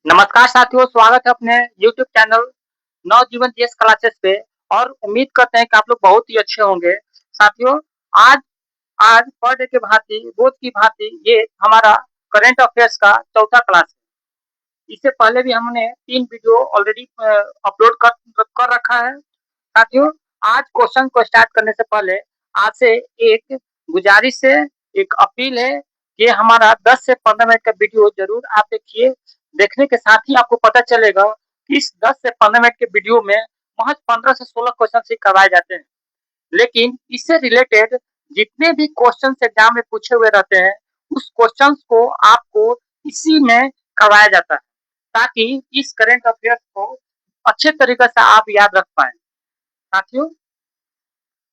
नमस्कार साथियों, स्वागत है अपने यूट्यूब चैनल नवजीवन जीएस क्लासेस पे और उम्मीद करते हैं कि आप लोग बहुत ही अच्छे होंगे। साथियों, आज आज पर डे के भांति रोज की भांति ये हमारा करंट अफेयर्स का चौथा क्लास है। इससे पहले भी हमने 3 वीडियो ऑलरेडी अपलोड कर रखा है। साथियों, आज क्वेश्चन को स्टार्ट करने से पहले आपसे एक गुजारिश है, एक अपील है कि हमारा 10 से 15 मिनट का वीडियो जरूर आप देखिए। देखने के साथ ही आपको पता चलेगा कि इस 10 से 15 मिनट के वीडियो में महज 15 से 16 क्वेश्चन ही करवाए जाते हैं। लेकिन इससे रिलेटेड जितने भी क्वेश्चन एग्जाम में पूछे हुए रहते हैं, उस क्वेश्चन को आपको इसी में करवाया जाता है, ताकि इस करंट अफेयर्स को अच्छे तरीके से आप याद रख पाए। साथियों,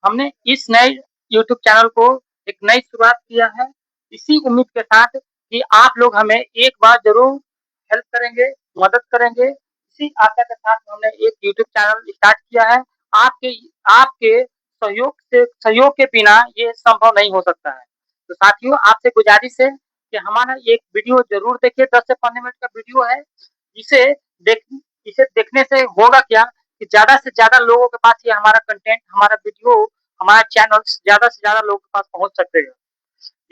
हमने इस नए यूट्यूब चैनल को एक नई शुरुआत किया है, इसी उम्मीद के साथ कि आप लोग हमें एक बार जरूर हेल्प करेंगे, मदद करेंगे। इसी आशा के साथ हमने एक यूट्यूब चैनल स्टार्ट किया है। आपके आपके सहयोग के बिना ये संभव नहीं हो सकता है। तो साथियों, आपसे गुजारिश है कि हमारा एक वीडियो जरूर देखिए। 10 से 15 मिनट का वीडियो है। इसे देख इसे देखने से होगा क्या कि ज्यादा से ज्यादा लोगों के पास ये हमारा कंटेंट, हमारा वीडियो, हमारा चैनल ज्यादा से ज्यादा लोगों के पास पहुंच सकते हैं।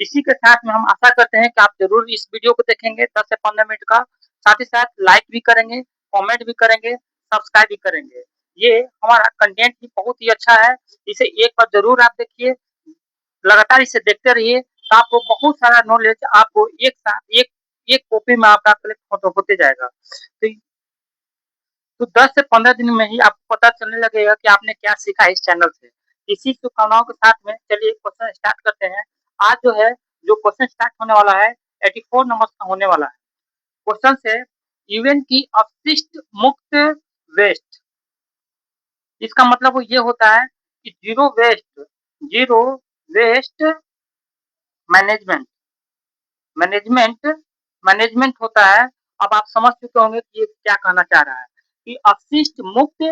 इसी के साथ में हम आशा करते हैं कि आप जरूर इस वीडियो को देखेंगे 10 से 15 मिनट का। साथ ही साथ लाइक भी करेंगे, कमेंट भी करेंगे, सब्सक्राइब भी करेंगे। ये हमारा कंटेंट भी बहुत ही अच्छा है। इसे एक बार जरूर आप देखिए, लगातार इसे देखते रहिए, तो आपको बहुत सारा नॉलेज आपको एक साथ एक एक कॉपी में आपका कलेक्ट होते जाएगा। तो 10 से 15 दिन में ही आपको पता चलने लगेगा कि आपने क्या सीखा इस चैनल से। इसी शुभकामनाओं के साथ में चलिए क्वेश्चन स्टार्ट करते हैं। आज जो क्वेश्चन स्टार्ट होने वाला है 84 नंबर का होने वाला है। क्वेश्चन से यूएन की अपशिष्ट मुक्त वेस्ट, इसका मतलब वो ये होता है कि zero waste management management management होता है। अब आप समझ चुके होंगे कि ये क्या कहना चाह रहा है कि अपशिष्ट मुक्त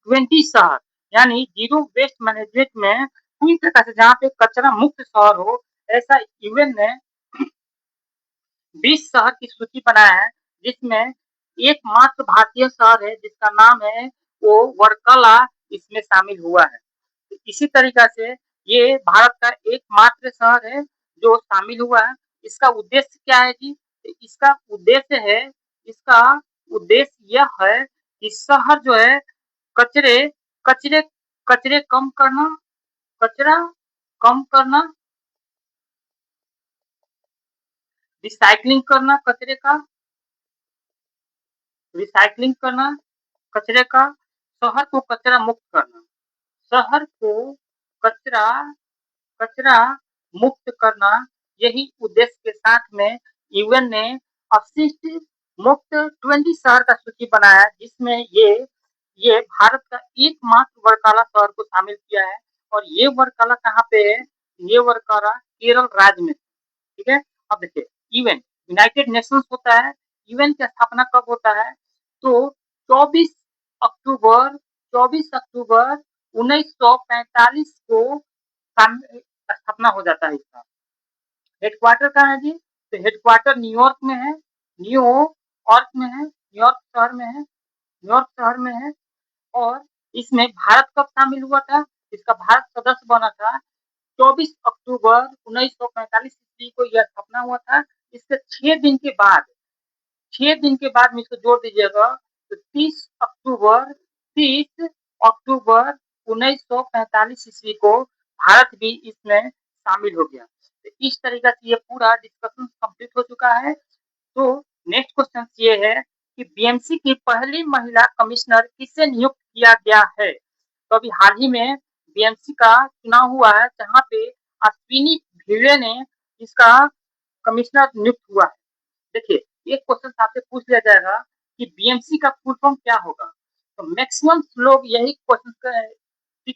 20 शहर, यानी जीरो वेस्ट मैनेजमेंट में पूरी तरह से जहाँ पे कचरा मुक्त शहर हो, ऐसा यूएन ने 20 शहर की सूची बनाया है, जिसमें एकमात्र भारतीय शहर है जिसका नाम है वो वर्कला, इसमें शामिल हुआ है। तो इसी तरीका से ये भारत का एकमात्र शहर है जो शामिल हुआ है। इसका उद्देश्य क्या है जी? इसका उद्देश्य है इसका उद्देश्य यह है कि शहर जो है कचरे कचरे कचरे कम करना, कचरा कम करना, रिसाइकलिंग करना कचरे का, रिसाइकलिंग करना कचरे का, शहर को कचरा मुक्त करना, शहर को कचरा कचरा मुक्त करना, यही उद्देश्य के साथ में यूएन ने अपशिष्ट मुक्त 20 शहर का सूची बनाया, जिसमें ये भारत का एकमात्र वर्कला शहर को शामिल किया है। और ये वर्कला कहाँ पे है? ये वर्कला केरल राज्य में। ठीक है। अब देखिए, यूएन यूनाइटेड नेशंस होता है। यूएन की स्थापना कब होता है? तो 24 अक्टूबर 24 अक्टूबर 1945 को स्थापना हो जाता है इसका। हेडक्वार्टर कहाँ है जी? तो हेडक्वार्टर न्यूयॉर्क में है। न्यूयॉर्क में है, न्यूयॉर्क शहर में है, न्यूयॉर्क शहर में है। और इसमें भारत कब शामिल हुआ था? इसका भारत सदस्य बना था 24 अक्टूबर 1945 ईस्वी को यह स्थापना हुआ था। इसके 6 दिन के बाद में इसको जोड़ दीजिएगा, तो 30 अक्टूबर 1945 ईस्वी को भारत भी इसमें शामिल हो गया। तो इस तरीके से ये पूरा डिस्कशन कंप्लीट हो चुका है। तो नेक्स्ट क्वेश्चन ये है कि बीएमसी की पहली महिला कमिश्नर किसे नियुक्त किया गया है? तो अभी हाल ही में बीएमसी का चुनाव हुआ है, जहाँ पे अश्विनी भिड़े ने इसका कमिश्नर नियुक्त हुआ है। देखिए, एक क्वेश्चन आपसे पूछ लिया जाएगा कि बीएमसी का फुल फॉर्म क्या होगा, तो मैक्सिमम लोग यही क्वेश्चन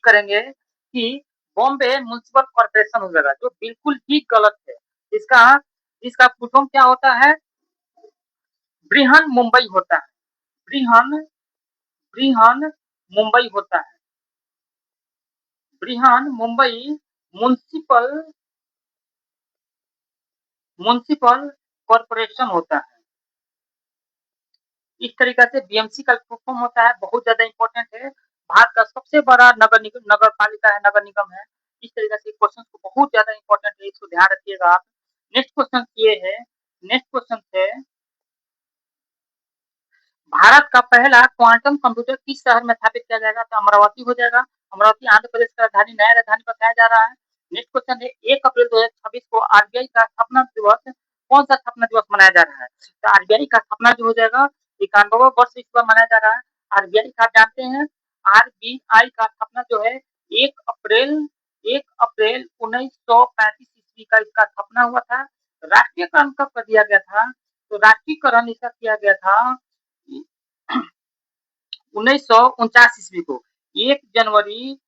करेंगे कि बॉम्बे म्युनिसिपल कॉर्पोरेशन हो जाएगा, जो बिल्कुल ही गलत है। इसका इसका फुल फॉर्म क्या होता है? बृहन मुंबई होता है। बृहन बृहन मुंबई होता है। Brihan Mumbai municipal municipal corporation होता है। इस तरीके से बीएमसी का फुल फॉर्म होता है, बहुत ज्यादा इंपॉर्टेंट है। भारत का सबसे बड़ा नगर पालिका है, नगर निगम है। इस तरीके से क्वेश्चन को बहुत ज्यादा इंपॉर्टेंट है, इसको ध्यान रखिएगा आप। नेक्स्ट क्वेश्चन ये है, नेक्स्ट क्वेश्चन है भारत का पहला क्वांटम कंप्यूटर किस शहर में स्थापित किया जाएगा? तो अमरावती हो जाएगा। अमरावती आंध्र प्रदेश का राजधानी, नया राजधानी बताया जा रहा है। नेक्स्ट क्वेश्चन है 1 अप्रैल 2026 को आरबीआई का स्थापना दिवस, कौन सा स्थापना दिवस मनाया जा रहा है? तो आरबीआई का स्थापना जो हो जाएगा 91वां वर्ष इस बार मनाया जा रहा है। आरबीआई का जानते हैं, आरबीआई का स्थापना जो है 1 अप्रैल 1935 ईस्वी का इसका स्थापना हुआ था। राष्ट्रीयकरण कब कर दिया गया था? तो राष्ट्रीयकरण इसका किया गया था 1949 ईस्वी को। 1 जनवरी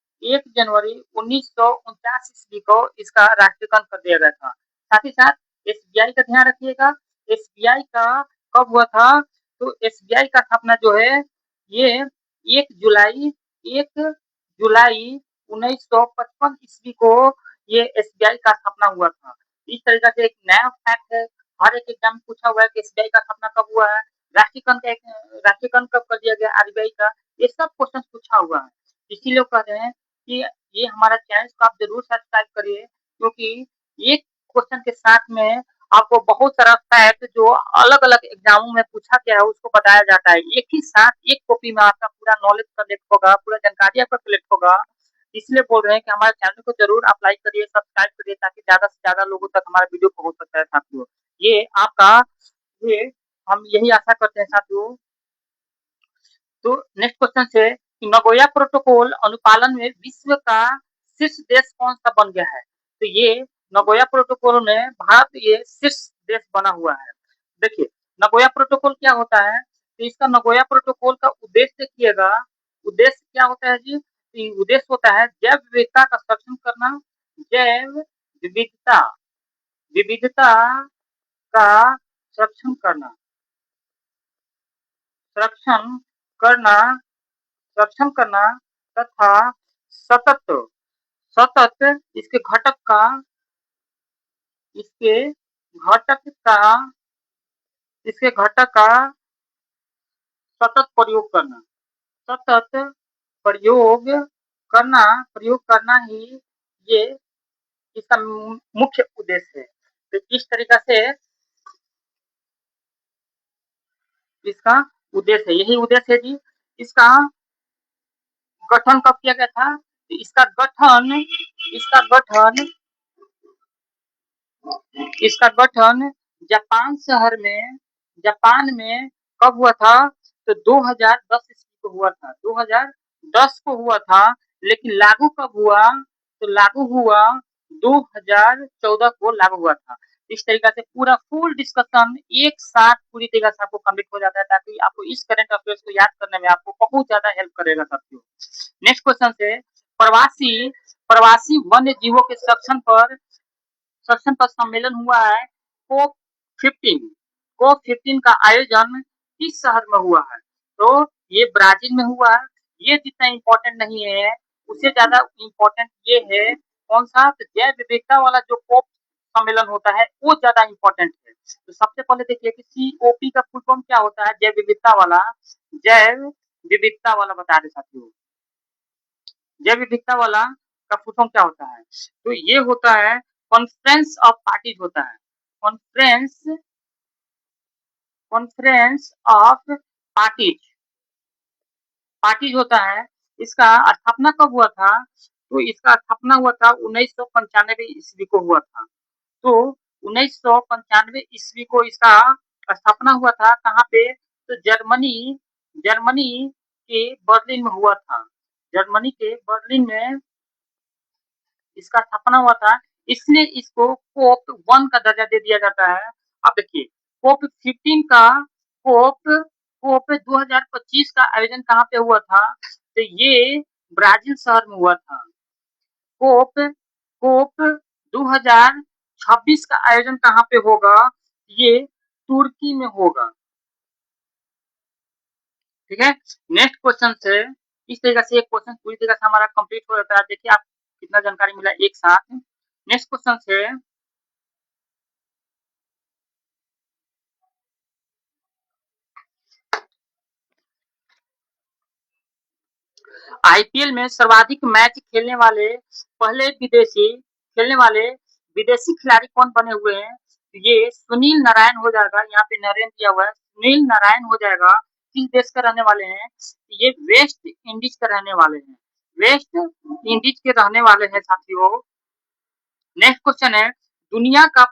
1949 ईस्वी को इसका राष्ट्रीयकरण कर दिया गया था। साथ ही साथ एसबीआई का ध्यान रखिएगा, एसबीआई का कब हुआ था? तो एसबीआई का स्थापना जो है ये 1 जुलाई 1955 ईस्वी को ये एसबीआई का स्थापना हुआ था। इस तरीके से एक नया फैक्ट है, हर एक एग्जाम में पूछा हुआ है कि एसबीआई का स्थापना कब हुआ है, राष्ट्रीयकरण कब कर दिया गया आरबीआई का, ये सब क्वेश्चन पूछा हुआ है। इसीलिए कह रहे हैं कि ये हमारा चैनल को आप जरूर सब्सक्राइब करिए, क्योंकि एक क्वेश्चन के साथ में आपको बहुत सारा फैक्ट जो अलग अलग एग्जामों में पूछा गया है उसको बताया जाता है। एक ही साथ एक कॉपी में आपका पूरा नॉलेज कलेक्ट होगा, पूरा जानकारी आपका कलेक्ट होगा। इसलिए बोल रहे हैं कि हमारे चैनल को जरूर आप लाइक करिए, सब्सक्राइब करिए, ताकि ज्यादा से ज्यादा लोगों तक हमारा वीडियो पहुंच सकता है साथियों। ये आपका ये हम यही आशा करते हैं साथियों। तो नेक्स्ट क्वेश्चन से नगोया प्रोटोकॉल अनुपालन में विश्व का शीर्ष देश कौन सा बन गया है? तो ये नगोया प्रोटोकॉल में भारत ये शीर्ष देश बना हुआ है। देखिए नगोया प्रोटोकॉल क्या होता है? तो इसका नगोया प्रोटोकॉल का उद्देश्य देखिएगा, उद्देश्य क्या होता है जी? उद्देश्य होता है जैव विविधता का संरक्षण करना, जैव विविधता विविधता का संरक्षण करना, संरक्षण करना संरक्षण करना तथा सतत सतत इसके घटक का इसके घटक का सतत प्रयोग करना, सतत प्रयोग प्रयोग करना ही ये इसका मुख्य उद्देश्य है। तो इस तरीका से इसका उद्देश्य है, यही उद्देश्य है जी। इसका गठन कब किया गया था? इसका गठन इसका गठन इसका गठन जापान में कब हुआ था? तो 2010 ईस्वी को हुआ था, 2010 को हुआ था। लेकिन लागू कब हुआ? तो लागू हुआ 2014 को लागू हुआ था। इस तरीके से पूरा फुल डिस्कशन एक साथ पूरी तरीके से आपको कंप्लीट हो जाता है, ताकि आपको इस करंट अफेयर्स को याद करने में आपको बहुत ज्यादा हेल्प करेगा साथियों। नेक्स्ट क्वेश्चन से प्रवासी प्रवासी वन्य जीवों के संरक्षण पर सम्मेलन हुआ है कोप 15 का आयोजन किस शहर में हुआ है? तो ये ब्राजील में हुआ है। ये जितना इम्पोर्टेंट नहीं है, उससे ज्यादा इम्पोर्टेंट ये है कौन सा? तो जैव विविधता वाला जो कोप सम्मेलन होता है वो ज्यादा इम्पोर्टेंट है। तो सबसे पहले देखिए कि सीओपी का फुल फॉर्म क्या होता है? जैव विविधता वाला बता दे साथियों। जैव विविधता वाला का फुल फॉर्म क्या होता है? तो ये होता है कॉन्फ्रेंस ऑफ पार्टीज होता है, कॉन्फ्रेंस ऑफ पार्टीज होता है। इसका स्थापना कब हुआ था? तो इसका स्थापना हुआ था 1995 ईस्वी को हुआ था। तो 1995 ईस्वी को इसका स्थापना हुआ था। कहाँ पे? तो जर्मनी के बर्लिन में हुआ था। जर्मनी के बर्लिन में इसका स्थापना हुआ था, इसलिए इसको कोप 1 का दर्जा दे दिया जाता है। अब देखिए कोप 15 का कोप 2025 का आयोजन कहाँ पे हुआ था? तो ये ब्राजील शहर में हुआ था। कोप 2026 का आयोजन कहाँ पे होगा? ये तुर्की में होगा। ठीक है। नेक्स्ट क्वेश्चन से इस तरीके से एक क्वेश्चन पूरी तरह से हमारा कंप्लीट हो जाता है। देखिए आप कितना जानकारी मिला एक साथ। नेक्स्ट क्वेश्चन से आईपीएल में सर्वाधिक मैच खेलने वाले विदेशी खिलाड़ी कौन बने हुए हैं? ये सुनील नारायण हो जाएगा, यहाँ पे नारायण दिया हुआ है, सुनील नारायण हो जाएगा। किस देश के रहने वाले हैं? ये वेस्ट इंडीज के रहने वाले हैं, वेस्ट इंडीज के रहने वाले हैं साथियों। नेक्स्ट क्वेश्चन है, दुनिया का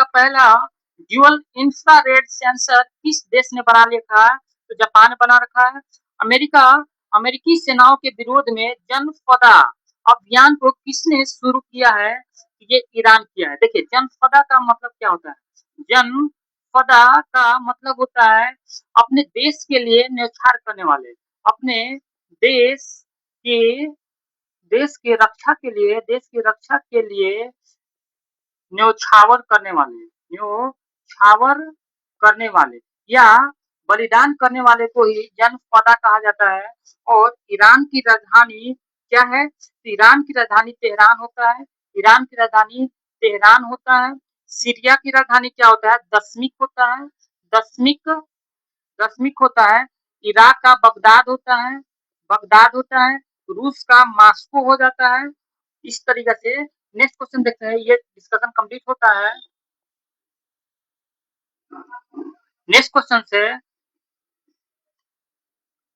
पहला ड्यूअल इंफ्रारेड सेंसर किस देश ने बना लिया है? तो जापान ने बना रखा है। अमेरिका अमेरिकी सेनाओं के विरोध में जनफदा अभियान को किसने शुरू किया है? ये ईरान किया है। देखिए जनफदा का मतलब क्या होता है? जनफदा का मतलब होता है अपने देश के लिए न्यौछावर करने वाले, अपने देश के देश की रक्षा के लिए न्यौछावर करने वाले या बलिदान करने वाले को ही जनफदा कहा जाता है। और ईरान की राजधानी क्या है? ईरान की राजधानी तेहरान होता है। ईरान की राजधानी तेहरान होता है। सीरिया की राजधानी क्या होता है? दशमिक होता है। दशमिक दशमिक होता है। इराक का बगदाद होता है। रूस का मास्को हो जाता है। इस तरीके से नेक्स्ट क्वेश्चन देखते हैं, ये डिस्कशन कंप्लीट होता है। नेक्स्ट क्वेश्चन से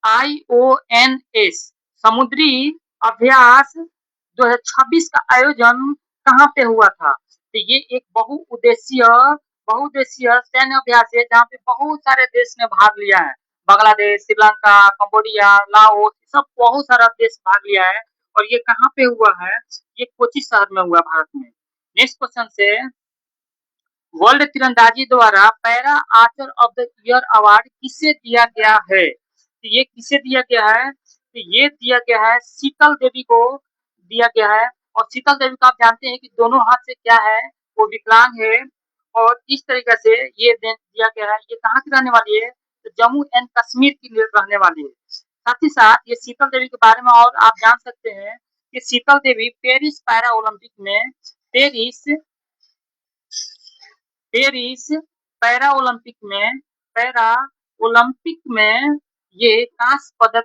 IONS समुद्री अभ्यास 2026 का आयोजन कहाँ पे हुआ था? तो ये एक बहुउद्देशीय सैन्य अभ्यास है जहाँ पे बहुत सारे देश ने भाग लिया है। बांग्लादेश, श्रीलंका, कंबोडिया, लाओस, सब बहुत सारा देश भाग लिया है। और ये कहाँ पे हुआ है? ये कोची शहर में हुआ, भारत में। नेक्स्ट क्वेश्चन से वर्ल्ड तीरंदाजी द्वारा para Archer of the year award किसे दिया गया है? तो ये किसे दिया गया है? तो ये दिया गया है शीतल देवी को दिया गया है। और शीतल देवी को आप जानते हैं कि दोनों हाथ से क्या है, वो विकलांग है। और इस तरीके से ये दिया गया है। ये कहाँ की रहने वाली है? तो जम्मू एंड कश्मीर की रहने वाली है। साथ ही साथ ये शीतल देवी के बारे में और आप जान सकते हैं कि शीतल देवी पेरिस पैरा ओलंपिक में ये कांस्य पदक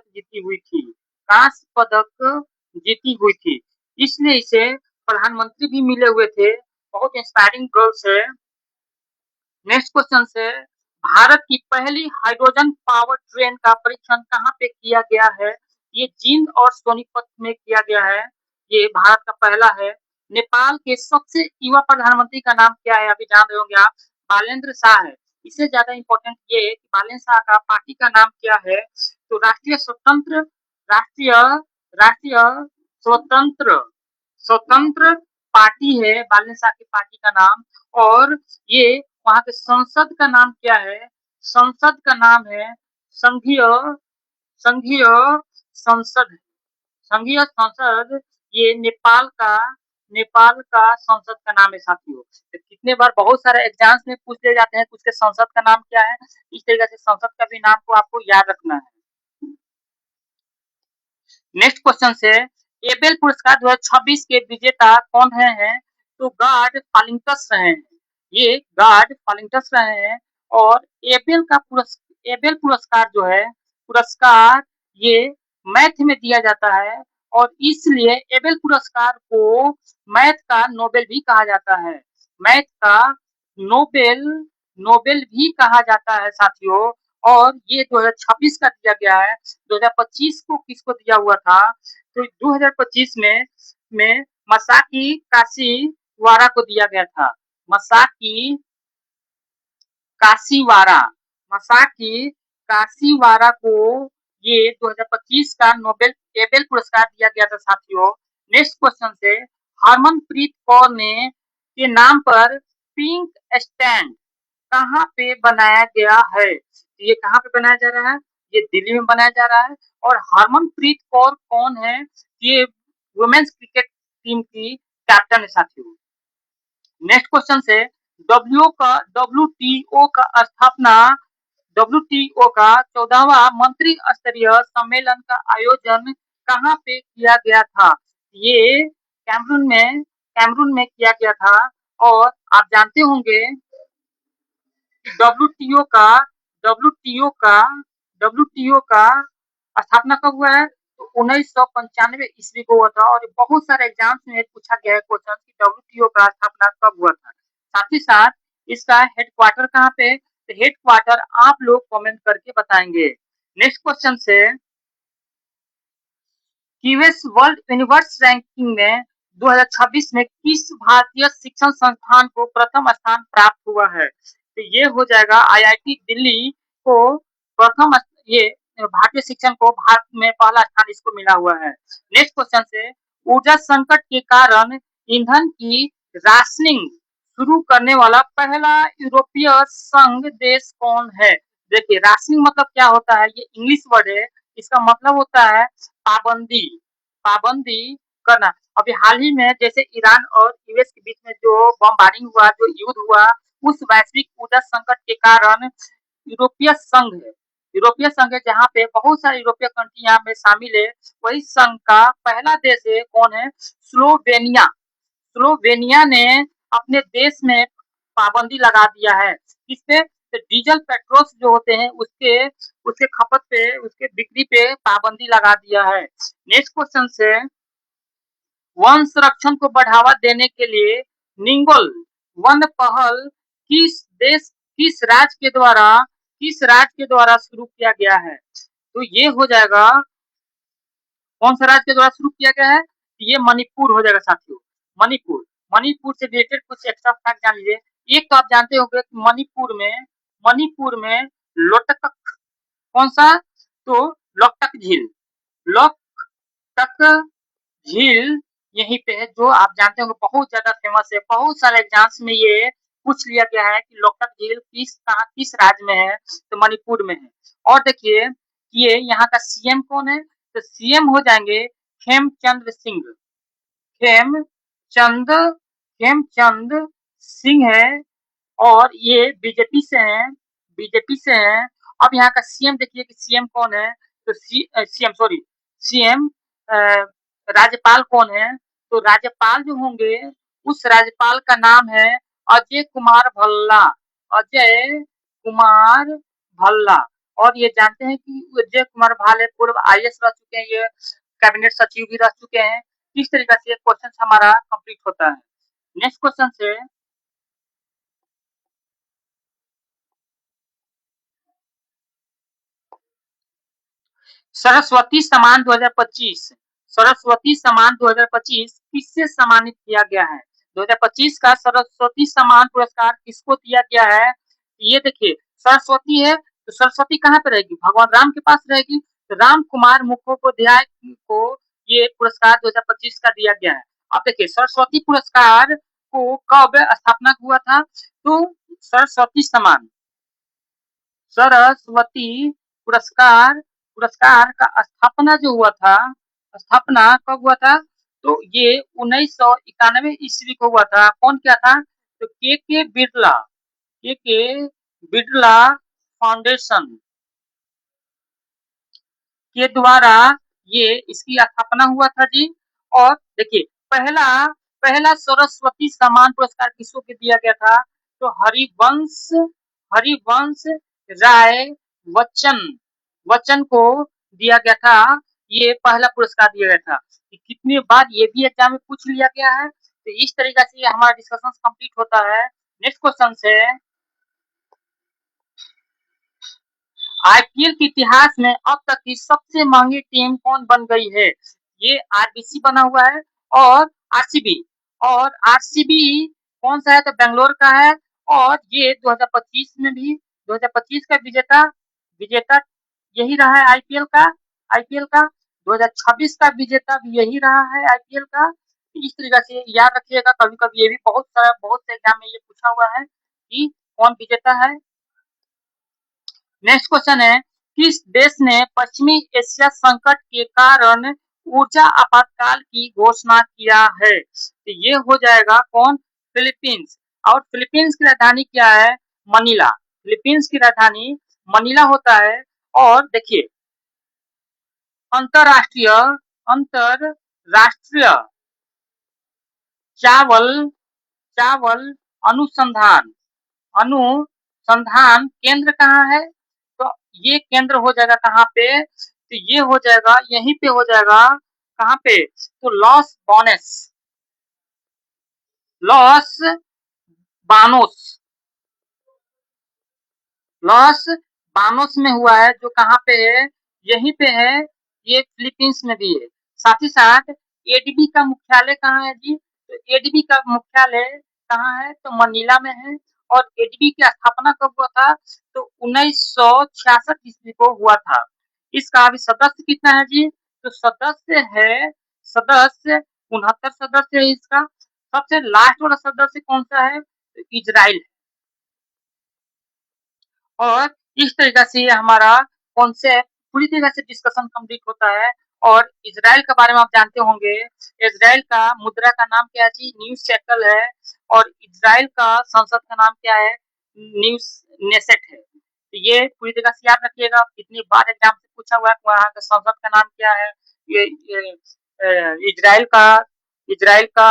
जीती हुई थी। इसलिए इसे प्रधानमंत्री भी मिले हुए थे। बहुत इंस्पायरिंग गर्ल्स है। नेक्स्ट क्वेश्चन से भारत की पहली हाइड्रोजन पावर ट्रेन का परीक्षण कहाँ पे किया गया है? ये जींद और सोनीपत में किया गया है। ये भारत का पहला है। नेपाल के सबसे युवा प्रधानमंत्री का नाम क्या है? अभी जान रहे होंगे आप, बालेंद्र शाह है। इससे ज्यादा इम्पोर्टेंट ये है कि बालेंद्र शाह का पार्टी का नाम क्या है? तो राष्ट्रीय राष्ट्रीय स्वतंत्र स्वतंत्र पार्टी है बालेंद्र शाह की पार्टी का नाम। और ये वहाँ के संसद का नाम क्या है? संसद का नाम है संघीय संघीय संसद संघीय संसद। ये नेपाल का संसद का नाम है साथियों। तो कितने बार बहुत सारे एग्जाम्स में पूछ ले जाते हैं कि उसके संसद का नाम क्या है। इस तरीके से संसद का भी नाम को आपको याद रखना है। नेक्स्ट क्वेश्चन से एबेल पुरस्कार 2026 के विजेता कौन है? तो गार्ड फालिंगटस रहे हैं। ये गार्ड फालिंगटस रहे हैं। और एबेल पुरस्कार जो है पुरस्कार ये मैथ में दिया जाता है। और इसलिए एबेल पुरस्कार को मैथ का नोबेल भी कहा जाता है। मैथ का नोबेल नोबेल भी कहा जाता है साथियों। और ये 2026 का दिया गया है। 2025 को किसको दिया हुआ था? तो 2025 में मसाकी काशीवारा को दिया गया था। मसाकी काशीवारा को ये 2025 का नोबेल एबेल पुरस्कार दिया गया था साथियों। नेक्स्ट क्वेश्चन से हरमनप्रीत कौर ने के नाम पर पिंक स्टैंड कहाँ पे बनाया गया है? ये कहाँ पे बनाया जा रहा है? ये दिल्ली में बनाया जा रहा है। और हरमनप्रीत कौर कौन है? ये वुमेन्स क्रिकेट टीम की कैप्टन है साथियों। नेक्स्ट क्वेश्चन से डब्ल्यूटीओ का 14वां मंत्री स्तरीय सम्मेलन का आयोजन कहाँ पे किया गया था? ये कैमरून में किया गया था। और आप जानते होंगे डब्ल्यूटीओ का डब्ल्यूटीओ का स्थापना कब हुआ है? तो 1995 ईस्वी को हुआ था और बहुत सारे एग्जाम्स में पूछा गया है क्वेश्चन कि डब्ल्यूटीओ का स्थापना कब हुआ था। साथ ही साथ इसका हेडक्वार्टर कहाँ पे, तो हेडक्वार्टर आप लोग कमेंट करके बताएंगे। नेक्स्ट क्वेश्चन से गिनेस वर्ल्ड यूनिवर्स रैंकिंग में 2026 में किस भारतीय शिक्षण संस्थान को प्रथम स्थान प्राप्त हुआ है, तो ये हो जाएगा आईआईटी दिल्ली को प्रथम, ये भारतीय शिक्षण को भारत में पहला स्थान इसको मिला हुआ है। नेक्स्ट क्वेश्चन से ऊर्जा संकट के कारण ईंधन की राशनिंग शुरू करने वाला पहला यूरोपीय संघ देश कौन है। देखिए राशनिंग मतलब क्या होता है, ये इंग्लिश वर्ड है, इसका मतलब होता है पाबंदी, पाबंदी करना। अभी हाल ही में जैसे ईरान और यूएस के बीच में जो बमबारिंग हुआ, जो युद्ध हुआ, उस वैश्विक ऊर्जा संकट के कारण यूरोपीय संघ है, यूरोपीय संघ है जहाँ पे बहुत सारे यूरोपीय कंट्री यहाँ में शामिल है। वही संघ का पहला देश है, कौन है, स्लोवेनिया। स्लोवेनिया ने अपने देश में पाबंदी लगा दिया है, किसपे, तो डीजल पेट्रोल जो होते हैं उसके उसके खपत पे, उसके बिक्री पे पाबंदी लगा दिया है। नेक्स्ट क्वेश्चन से वन संरक्षण को बढ़ावा देने के लिए निंगल वन पहल किस देश, किस राज्य के द्वारा शुरू किया गया है, तो ये हो जाएगा कौन सा राज्य के द्वारा शुरू किया गया है, ये मणिपुर हो जाएगा साथियों, मणिपुर। मणिपुर से रिलेटेड कुछ एक्स्ट्रा फैक्ट जान लीजिए। एक तो आप जानते होंगे कि मणिपुर में लोटक कौन सा, तो लोकटक झील, लोकटक झील यहीं पे है, जो आप जानते होंगे बहुत ज्यादा फेमस है, बहुत सारे एग्जाम्स में ये पूछ लिया गया है कि लोकटक झील किस राज्य में है, तो मणिपुर में है। और देखिए ये यहाँ का सीएम कौन है, तो सीएम हो जाएंगे खेमचंद सिंह, खेमचंद खेमचंद सिंह है, और ये बीजेपी से हैं, बीजेपी से हैं। अब यहाँ का सीएम देखिए कि सीएम कौन है, तो सीएम सॉरी सीएम राज्यपाल कौन है, तो राज्यपाल जो होंगे उस राज्यपाल का नाम है अजय कुमार भल्ला, अजय कुमार भल्ला। और ये जानते हैं कि अजय कुमार भाले पूर्व आईएएस रह चुके हैं, ये कैबिनेट सचिव भी रह चुके हैं। किस तरीके से क्वेश्चन हमारा कंप्लीट होता है। नेक्स्ट क्वेश्चन से सरस्वती सम्मान 2025, सरस्वती सम्मान 2025 किससे सम्मानित किया गया है, 2025 का सरस्वती सम्मान पुरस्कार किसको दिया गया है, ये देखिए सरस्वती है तो सरस्वती कहाँ पे रहेगी, भगवान राम के पास रहेगी, तो राम कुमार मुखोपाध्याय को ये पुरस्कार 2025 का दिया गया है। अब देखिए सरस्वती पुरस्कार को कब स्थापना हुआ था, तो सरस्वती सम्मान, सरस्वती पुरस्कार पुरस्कार का स्थापना जो हुआ था, स्थापना कब हुआ था, तो ये 1991 ईस्वी को हुआ था। कौन किया था, तो के बिरला, के बिरला फाउंडेशन के द्वारा ये इसकी स्थापना हुआ था जी। और देखिए पहला पहला सरस्वती सम्मान पुरस्कार किसको दिया गया था, तो हरिवंश हरिवंश राय बच्चन बच्चन को दिया गया था, ये पहला पुरस्कार दिया गया था। कितनी बार ये भी एग्जाम में पूछ लिया गया है, तो इस तरीके से हमारा डिस्कशन कंप्लीट होता है। नेक्स्ट क्वेश्चन से आईपीएल के इतिहास में अब तक की सबसे महंगी टीम कौन बन गई है, ये आरबीसी बना हुआ है और आरसीबी, और आरसीबी कौन सा है, तो बेंगलोर का है। और ये 2025 में भी 2025 का विजेता विजेता यही रहा है आईपीएल का 2026 का विजेता भी यही रहा है आईपीएल का। इस तरीके से याद रखिएगा, कभी कभी ये भी बहुत से एग्जाम में ये पूछा हुआ है कि कौन विजेता है। नेक्स्ट क्वेश्चन है किस देश ने पश्चिमी एशिया संकट के कारण ऊर्जा आपातकाल की घोषणा किया है, तो ये हो जाएगा कौन, फिलीपींस। और फिलीपींस की राजधानी क्या है, मनीला, फिलीपींस की राजधानी मनीला होता है। और देखिए अंतरराष्ट्रीय अंतरराष्ट्रीय चावल चावल अनुसंधान अनुसंधान केंद्र कहाँ है, तो ये केंद्र हो जाएगा कहाँ पे, तो ये हो जाएगा, यहीं पे हो जाएगा, कहाँ पे, तो लॉस बानोस लॉस बानोस में हुआ है, जो कहाँ पे है, यहीं पे है, ये फिलीपींस में भी है। साथ ही साथ एडीबी का मुख्यालय कहाँ है जी, तो एडीबी का मुख्यालय कहाँ है, तो मनीला में है। और एडीबी की स्थापना कब हुआ था, तो 1966 ईस्वी को हुआ था। इसका अभी सदस्य कितना है जी, तो सदस्य 69 सदस्य है इसका। सबसे लास्ट वाला सदस्य कौन सा है, तो इजराइल। और इस तरीके से ये हमारा कॉन्सेप्ट पूरी तरह से डिस्कशन कंप्लीट होता है। और इजराइल के बारे में आप जानते होंगे, इजराइल का मुद्रा का नाम क्या है जी, न्यू शेकल है। और इजराइल का संसद का नाम क्या है, न्यू नेसेट है। तो ये पूरी तरह से याद रखिएगा, कितनी बार एग्जाम से पूछा हुआ है वहाँ का संसद का नाम क्या है। ये इजराइल का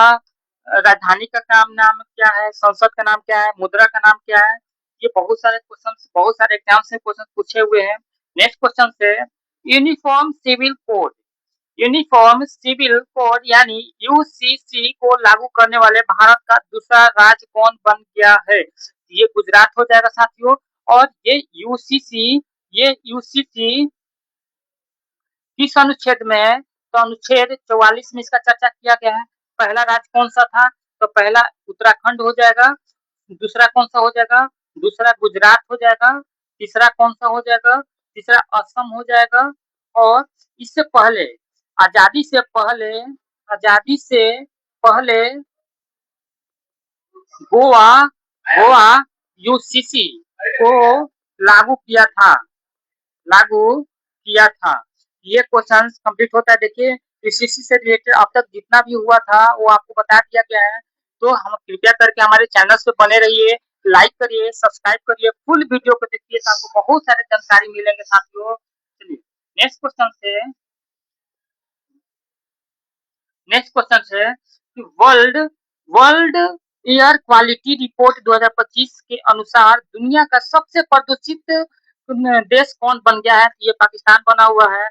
राजधानी का नाम क्या है, संसद का नाम क्या है, मुद्रा का नाम क्या है। ये बहुत सारे एग्जाम से क्वेश्चन पूछे हुए हैं। नेक्स्ट क्वेश्चन से, uniform civil code uniform civil code यानी यूसीसी को लागू करने वाले भारत का दूसरा राज्य कौन बन गया है, ये गुजरात हो जाएगा साथियों। और ये यूसीसी किस अनुच्छेद में है, तो अनुच्छेद 44 में इसका चर्चा किया गया है। पहला राज्य कौन सा था, तो पहला उत्तराखंड हो जाएगा। दूसरा कौन सा हो जाएगा, दूसरा गुजरात हो जाएगा। तीसरा कौन सा हो जाएगा, तीसरा असम हो जाएगा। और इससे पहले, आजादी से पहले आजादी से पहले गोवा गोवा यूसीसी को लागू किया था लागू किया था। ये क्वेश्चन कंप्लीट होता है। देखिए, यूसीसी से रिलेटेड अब तक जितना भी हुआ था वो आपको बता दिया गया है। तो हम कृपया करके हमारे चैनल पे बने रहिए, लाइक करिए, सब्सक्राइब करिए, फुल वीडियो को देखिए, तो आपको बहुत सारे जानकारी मिलेंगे साथियों। चलिए नेक्स्ट क्वेश्चन है कि world world air quality report 2025 के अनुसार दुनिया का सबसे प्रदूषित देश कौन बन गया है, ये पाकिस्तान बना हुआ है।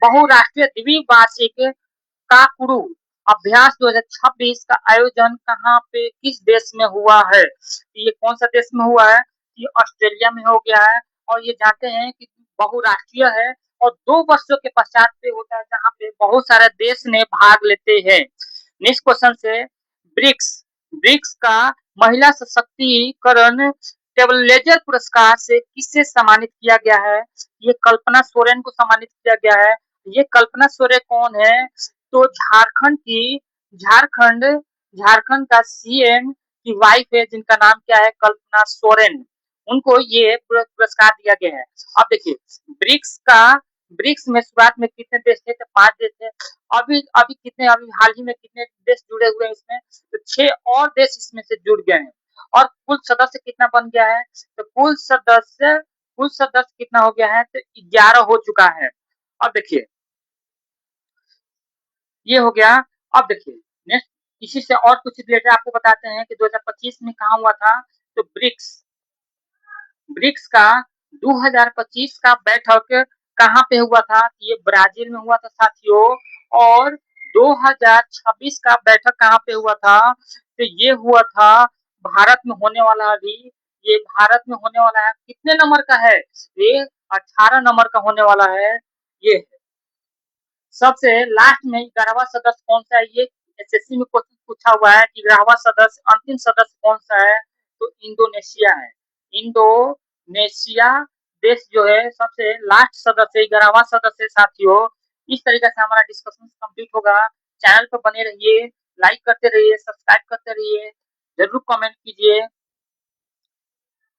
बहुराष्ट्रीय द्विवार्षिक काकुरु अभ्यास 2026 का आयोजन कहाँ पे, किस देश में हुआ है, ये कौन सा देश में हुआ है, ये ऑस्ट्रेलिया में हो गया है। और ये जानते हैं कि बहुराष्ट्रीय है और 2 वर्षों के पश्चात पे होता है, जहाँ पे बहुत सारे देश ने भाग लेते हैं। नेक्स्ट क्वेश्चन से, ब्रिक्स ब्रिक्स का महिला सशक्तिकरण टेबलेजर पुरस्कार से किससे सम्मानित किया गया है, ये कल्पना सोरेन को सम्मानित किया गया है। ये कल्पना सोरेन कौन है, तो झारखंड झारखंड का सीएम की वाइफ है, जिनका नाम क्या है, कल्पना सोरेन। उनको ये पुरस्कार दिया गया है। अब देखिए, ब्रिक्स में शुरुआत में कितने देश थे, तो 5 देश थे। अभी अभी कितने अभी हाल ही में कितने देश जुड़े हुए हैं इसमें, तो 6 और देश इसमें से जुड़ गए हैं। और कुल सदस्य कितना बन गया है, तो कुल सदस्य कितना हो गया है, तो 11 हो चुका है। अब देखिए, ये हो गया। अब देखिए, नेक्स्ट इसी से और कुछ रिलेटेड आपको बताते हैं कि 2025 में कहा हुआ था, तो ब्रिक्स का 2025 का बैठक कहाँ पे हुआ था, ये ब्राजील में हुआ था साथियों। और 2026 का बैठक कहाँ पे हुआ था, तो ये हुआ था भारत में होने वाला। अभी ये भारत में होने वाला है, कितने नंबर का है, ये 18 नंबर का होने वाला है। ये सबसे लास्ट में 11वां सदस्य कौन सा है, ये एसएससी में क्वेश्चन पूछा हुआ है कि 11वां सदस्य, अंतिम सदस्य कौन सा है, तो इंडोनेशिया है। इंडोनेशिया देश जो है सबसे लास्ट सदस्य, 11वां सदस्य साथियों। इस तरीके से हमारा डिस्कशन कंप्लीट होगा। चैनल पर बने रहिए, लाइक करते रहिए, सब्सक्राइब करते रहिए, जरूर कमेंट कीजिए।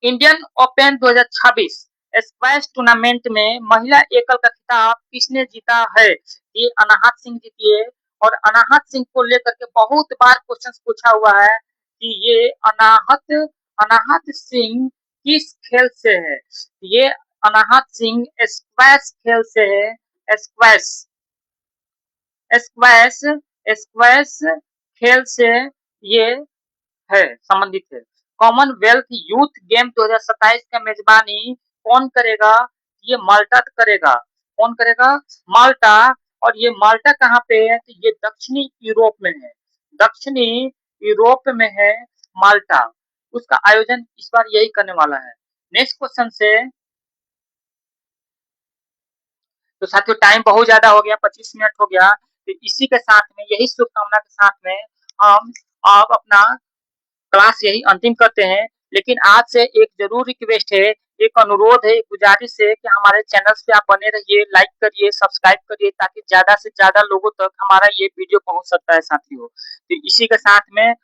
इंडियन ओपन 2026 स्क्वैश टूर्नामेंट में महिला एकल का खिताब किसने जीता है, ये अनाहत सिंह जीती है। और अनाहत सिंह को लेकर के बहुत बार क्वेश्चन पूछा हुआ है कि ये अनाहत सिंह किस खेल से है, ये अनाहत सिंह स्क्वैश खेल से है। स्क्वैश स्क्वैश खेल से ये है, संबंधित है। कॉमनवेल्थ यूथ गेम 2027 का मेजबानी कौन करेगा, ये माल्टा करेगा। कौन करेगा? माल्टा। और ये माल्टा कहाँ पे है? तो ये दक्षिणी यूरोप में है। दक्षिणी यूरोप में है माल्टा। उसका आयोजन इस बार यही करने वाला है। नेक्स्ट क्वेश्चन से तो साथियों टाइम बहुत ज्यादा हो गया, 25 मिनट हो गया। तो इसी के साथ में, यही शुभकामना के साथ में हम अब अपना क्लास यही अंतिम करते हैं। लेकिन आज से एक जरूर रिक्वेस्ट है, एक अनुरोध है, एक गुजारिश है कि हमारे चैनल पे आप बने रहिए, लाइक करिए, सब्सक्राइब करिए, ताकि ज्यादा से ज्यादा लोगों तक हमारा ये वीडियो पहुंच सकता है साथियों। तो इसी के साथ में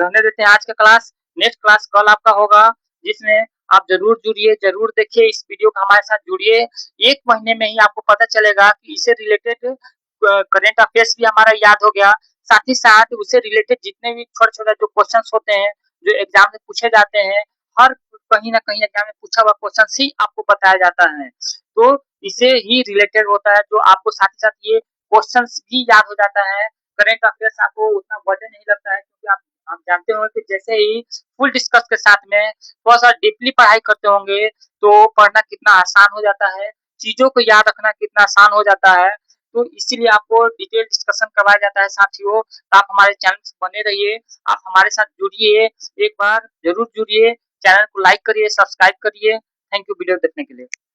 रहने देते हैं आज का क्लास। नेक्स्ट क्लास कल आपका होगा, जिसमें आप जरूर जुड़िए, जरूर देखिए इस वीडियो को, हमारे साथ जुड़िए। एक महीने में ही आपको पता चलेगा कि इससे रिलेटेड करेंट अफेयर्स भी हमारा याद हो गया। साथ ही साथ उससे रिलेटेड जितने भी छोटे-छोटे जो क्वेश्चंस होते हैं, जो एग्जाम में पूछे जाते हैं, हर कहीं ना कहीं एग्जाम में पूछा हुआ क्वेश्चन ही आपको बताया जाता है। तो इसे ही रिलेटेड होता है, जो आपको साथ ही साथ ये क्वेश्चंस भी याद हो जाता है। करेंट अफेयर्स आपको उतना बर्डन नहीं लगता है, क्योंकि आप जानते होंगे कि जैसे ही फुल डिस्कस के साथ में थोड़ा सा डीपली पढ़ाई करते होंगे, तो पढ़ना कितना आसान हो जाता है, चीजों को याद रखना कितना आसान हो जाता है। तो इसीलिए आपको डिटेल डिस्कशन करवाया जाता है साथियों। तो आप हमारे चैनल से बने रहिए, आप हमारे साथ जुड़िए, एक बार जरूर जुड़िए, चैनल को लाइक करिए, सब्सक्राइब करिए। थैंक यू वीडियो देखने के लिए।